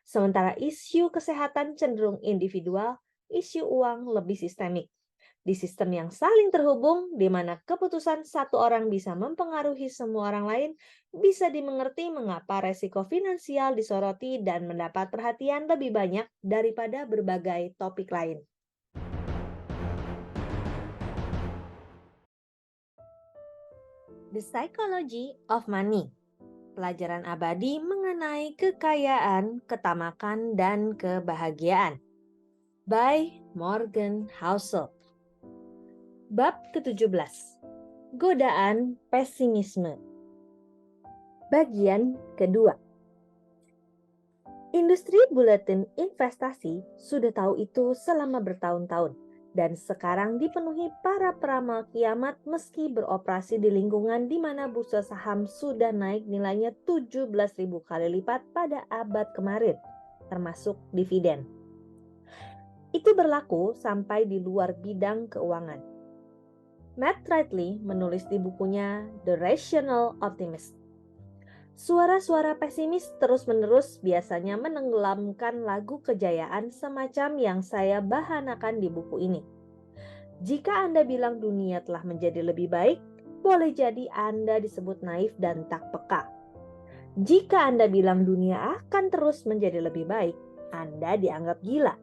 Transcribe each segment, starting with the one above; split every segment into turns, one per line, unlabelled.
Sementara isu kesehatan cenderung individual, isu uang lebih sistemik. Di sistem yang saling terhubung, di mana keputusan satu orang bisa mempengaruhi semua orang lain, bisa dimengerti mengapa resiko finansial disoroti dan mendapat perhatian lebih banyak daripada berbagai topik lain. The Psychology of Money, pelajaran abadi mengenai kekayaan, ketamakan, dan kebahagiaan. By Morgan Housel. Bab ke-17. Godaan pesimisme. Bagian kedua. Industri buletin investasi sudah tahu itu selama bertahun-tahun dan sekarang dipenuhi para peramal kiamat meski beroperasi di lingkungan di mana bursa saham sudah naik nilainya 17.000 kali lipat pada abad kemarin, termasuk dividen. Itu berlaku sampai di luar bidang keuangan. Matt Ridley menulis di bukunya The Rational Optimist. Suara-suara pesimis terus-menerus biasanya menenggelamkan lagu kejayaan semacam yang saya bahanakan di buku ini. Jika Anda bilang dunia telah menjadi lebih baik, boleh jadi Anda disebut naif dan tak peka. Jika Anda bilang dunia akan terus menjadi lebih baik, Anda dianggap gila.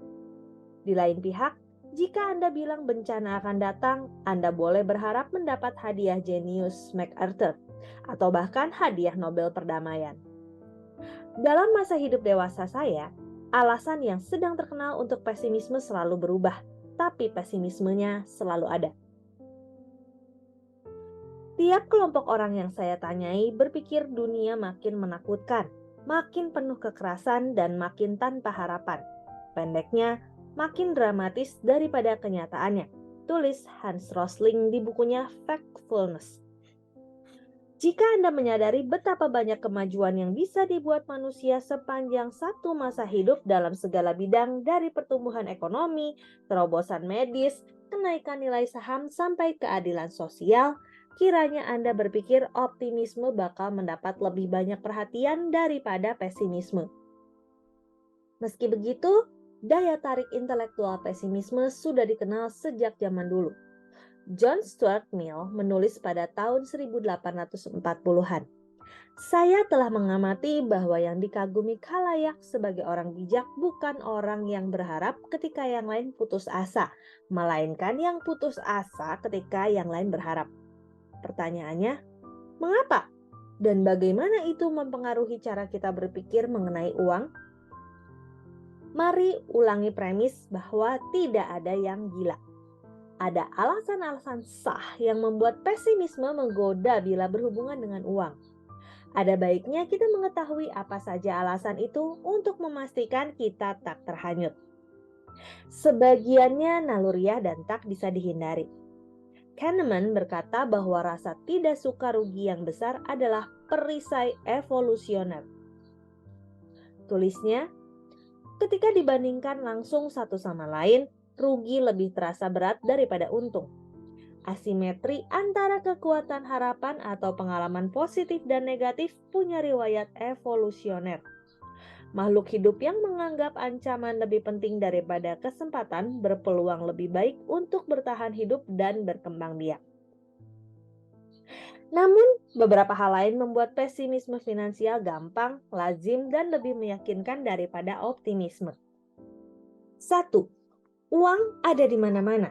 Di lain pihak, jika Anda bilang bencana akan datang, Anda boleh berharap mendapat hadiah jenius MacArthur atau bahkan hadiah Nobel perdamaian. Dalam masa hidup dewasa saya, alasan yang sedang terkenal untuk pesimisme selalu berubah, tapi pesimismenya selalu ada. Tiap kelompok orang yang saya tanyai berpikir dunia makin menakutkan, makin penuh kekerasan dan makin tanpa harapan. Pendeknya, makin dramatis daripada kenyataannya, tulis Hans Rosling di bukunya Factfulness. Jika Anda menyadari betapa banyak kemajuan yang bisa dibuat manusia sepanjang satu masa hidup dalam segala bidang dari pertumbuhan ekonomi, terobosan medis, kenaikan nilai saham sampai keadilan sosial, kiranya Anda berpikir optimisme bakal mendapat lebih banyak perhatian daripada pesimisme. Meski begitu, daya tarik intelektual pesimisme sudah dikenal sejak zaman dulu. John Stuart Mill menulis pada tahun 1840-an. Saya telah mengamati bahwa yang dikagumi khalayak sebagai orang bijak bukan orang yang berharap ketika yang lain putus asa, melainkan yang putus asa ketika yang lain berharap. Pertanyaannya, mengapa? Dan bagaimana itu mempengaruhi cara kita berpikir mengenai uang? Mari ulangi premis bahwa tidak ada yang gila. Ada alasan-alasan sah yang membuat pesimisme menggoda bila berhubungan dengan uang. Ada baiknya kita mengetahui apa saja alasan itu untuk memastikan kita tak terhanyut. Sebagiannya naluriah dan tak bisa dihindari. Kahneman berkata bahwa rasa tidak suka rugi yang besar adalah perisai evolusioner. Tulisnya, ketika dibandingkan langsung satu sama lain, rugi lebih terasa berat daripada untung. Asimetri antara kekuatan harapan atau pengalaman positif dan negatif punya riwayat evolusioner. Makhluk hidup yang menganggap ancaman lebih penting daripada kesempatan berpeluang lebih baik untuk bertahan hidup dan berkembang biak. Namun, beberapa hal lain membuat pesimisme finansial gampang, lazim, dan lebih meyakinkan daripada optimisme. 1. Uang ada di mana-mana,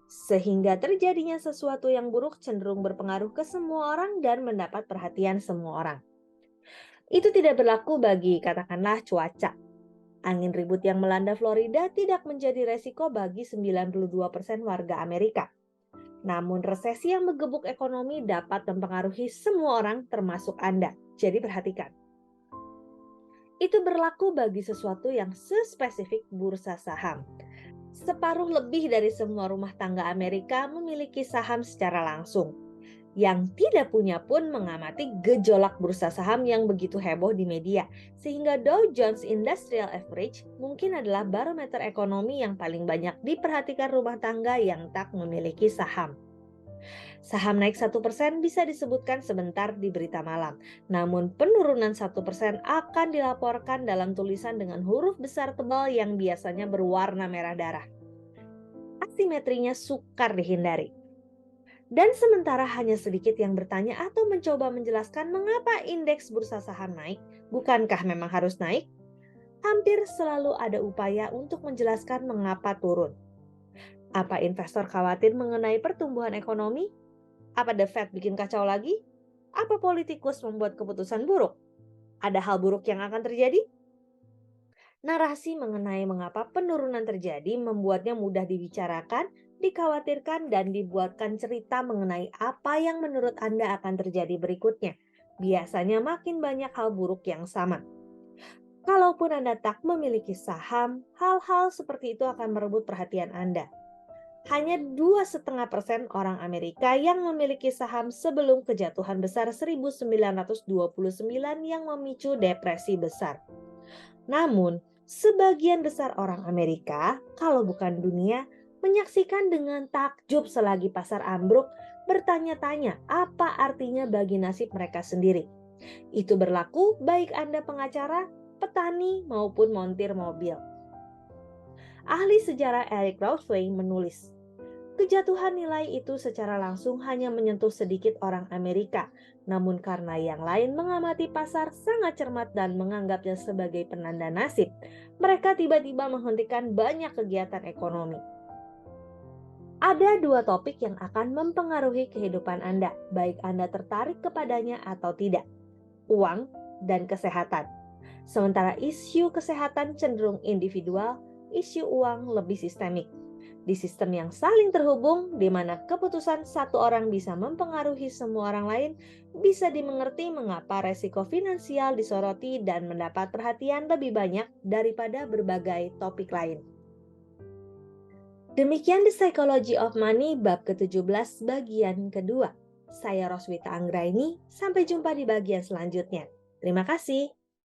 sehingga terjadinya sesuatu yang buruk cenderung berpengaruh ke semua orang dan mendapat perhatian semua orang. Itu tidak berlaku bagi katakanlah cuaca. Angin ribut yang melanda Florida tidak menjadi resiko bagi 92% warga Amerika. Namun resesi yang menggebuk ekonomi dapat mempengaruhi semua orang termasuk Anda. Jadi perhatikan. Itu berlaku bagi sesuatu yang sespesifik bursa saham. Separuh lebih dari semua rumah tangga Amerika memiliki saham secara langsung. Yang tidak punya pun mengamati gejolak bursa saham yang begitu heboh di media, sehingga Dow Jones Industrial Average mungkin adalah barometer ekonomi yang paling banyak diperhatikan rumah tangga yang tak memiliki saham. Saham naik 1% bisa disebutkan sebentar di berita malam, namun penurunan 1% akan dilaporkan dalam tulisan dengan huruf besar tebal yang biasanya berwarna merah darah. Asimetrinya sukar dihindari. Dan sementara hanya sedikit yang bertanya atau mencoba menjelaskan mengapa indeks bursa saham naik, bukankah memang harus naik? Hampir selalu ada upaya untuk menjelaskan mengapa turun. Apa investor khawatir mengenai pertumbuhan ekonomi? Apa The Fed bikin kacau lagi? Apa politikus membuat keputusan buruk? Ada hal buruk yang akan terjadi? Narasi mengenai mengapa penurunan terjadi membuatnya mudah dibicarakan, dikhawatirkan, dan dibuatkan cerita mengenai apa yang menurut Anda akan terjadi berikutnya. Biasanya makin banyak hal buruk yang sama. Kalaupun Anda tak memiliki saham, hal-hal seperti itu akan merebut perhatian Anda. Hanya 2,5% orang Amerika yang memiliki saham sebelum kejatuhan besar 1929 yang memicu depresi besar. Namun, sebagian besar orang Amerika, kalau bukan dunia, menyaksikan dengan takjub selagi pasar ambruk, bertanya-tanya apa artinya bagi nasib mereka sendiri. Itu berlaku baik Anda pengacara, petani, maupun montir mobil. Ahli sejarah Eric Raussway menulis, kejatuhan nilai itu secara langsung hanya menyentuh sedikit orang Amerika, namun karena yang lain mengamati pasar sangat cermat dan menganggapnya sebagai penanda nasib, mereka tiba-tiba menghentikan banyak kegiatan ekonomi. Ada dua topik yang akan mempengaruhi kehidupan Anda, baik Anda tertarik kepadanya atau tidak: uang dan kesehatan. Sementara isu kesehatan cenderung individual, isu uang lebih sistemik. Di sistem yang saling terhubung, di mana keputusan satu orang bisa mempengaruhi semua orang lain, bisa dimengerti mengapa resiko finansial disoroti dan mendapat perhatian lebih banyak daripada berbagai topik lain. Demikian The Psychology of Money bab ke-17 bagian kedua. Saya Roswita Anggraini, sampai jumpa di bagian selanjutnya. Terima kasih.